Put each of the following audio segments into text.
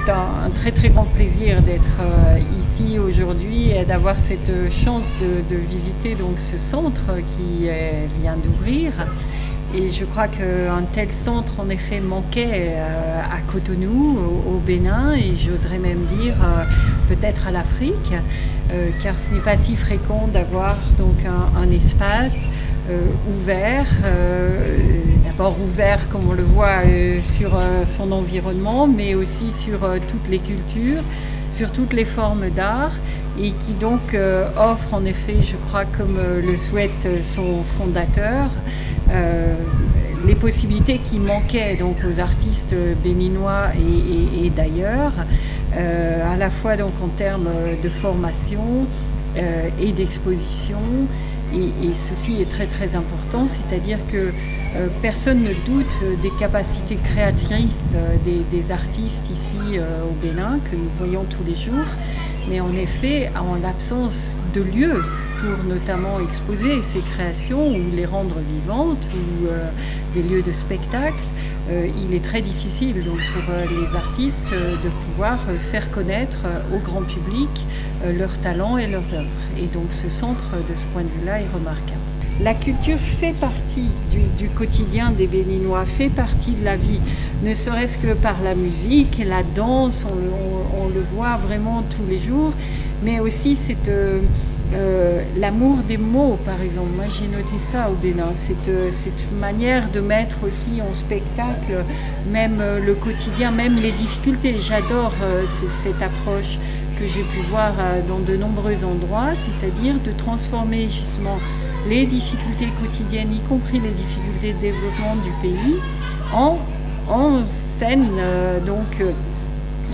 c'est un très très grand plaisir d'être ici aujourd'hui et d'avoir cette chance de visiter donc ce centre qui vient d'ouvrir. Et je crois qu'un tel centre en effet manquait à Cotonou, au Bénin, et j'oserais même dire peut-être à l'Afrique, car ce n'est pas si fréquent d'avoir donc un espace ouvert, d'abord ouvert comme on le voit sur son environnement, mais aussi sur toutes les cultures, sur toutes les formes d'art, et qui donc offre en effet, je crois, comme le souhaite son fondateur, les possibilités qui manquaient donc aux artistes béninois et d'ailleurs, à la fois donc en termes de formation et d'exposition. Et ceci est très très important, c'est-à-dire que personne ne doute des capacités créatrices des artistes ici au Bénin, que nous voyons tous les jours, mais en effet, en l'absence de lieux pour notamment exposer ces créations ou les rendre vivantes, ou des lieux de spectacle, il est très difficile donc, pour les artistes de pouvoir faire connaître au grand public leurs talents et leurs œuvres. Et donc ce centre, de ce point de vue-là, est remarquable. La culture fait partie du quotidien des Béninois, fait partie de la vie, ne serait-ce que par la musique, la danse, on le voit vraiment tous les jours, mais aussi l'amour des mots, par exemple. Moi, j'ai noté ça au Bénin, cette manière de mettre aussi en spectacle même le quotidien, même les difficultés. J'adore cette approche que j'ai pu voir dans de nombreux endroits, c'est-à-dire de transformer justement les difficultés quotidiennes, y compris les difficultés de développement du pays, en scène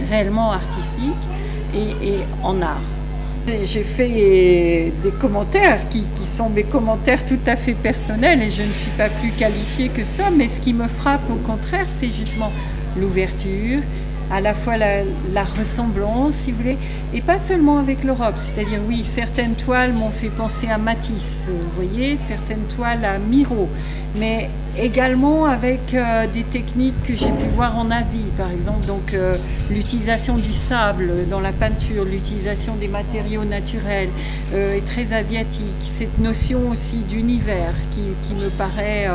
réellement artistique et en art. J'ai fait des commentaires qui sont des commentaires tout à fait personnels et je ne suis pas plus qualifiée que ça, mais ce qui me frappe au contraire, c'est justement l'ouverture, à la fois la ressemblance, si vous voulez, et pas seulement avec l'Europe. C'est-à-dire, oui, certaines toiles m'ont fait penser à Matisse, vous voyez, certaines toiles à Miro, mais également avec des techniques que j'ai pu voir en Asie, par exemple, donc l'utilisation du sable dans la peinture, l'utilisation des matériaux naturels est très asiatique, cette notion aussi d'univers qui me paraît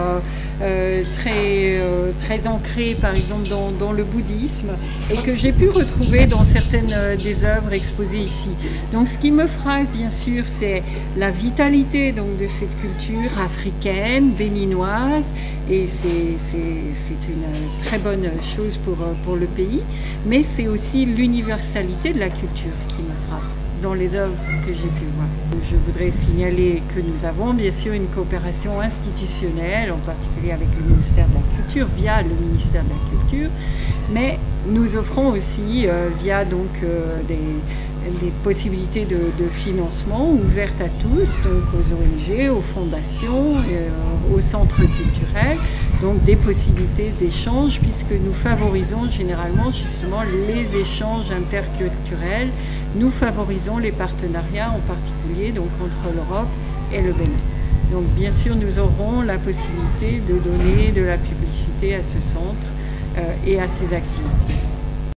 très ancrée, par exemple, dans le bouddhisme, et que j'ai pu retrouver dans certaines des œuvres exposées ici. Donc ce qui me frappe, bien sûr, c'est la vitalité donc, de cette culture africaine, béninoise, et c'est une très bonne chose pour le pays, mais c'est aussi l'universalité de la culture qui me frappe dans les œuvres que j'ai pu voir. Je voudrais signaler que nous avons bien sûr une coopération institutionnelle, en particulier avec le ministère de la Culture, via le ministère de la Culture, mais nous offrons aussi, via donc des possibilités de financement ouvertes à tous, donc aux ONG, aux fondations, aux centres culturels, donc des possibilités d'échange, puisque nous favorisons généralement justement les échanges interculturels, nous favorisons les partenariats en particulier donc entre l'Europe et le Bénin. Donc bien sûr nous aurons la possibilité de donner de la publicité à ce centre et à ses activités.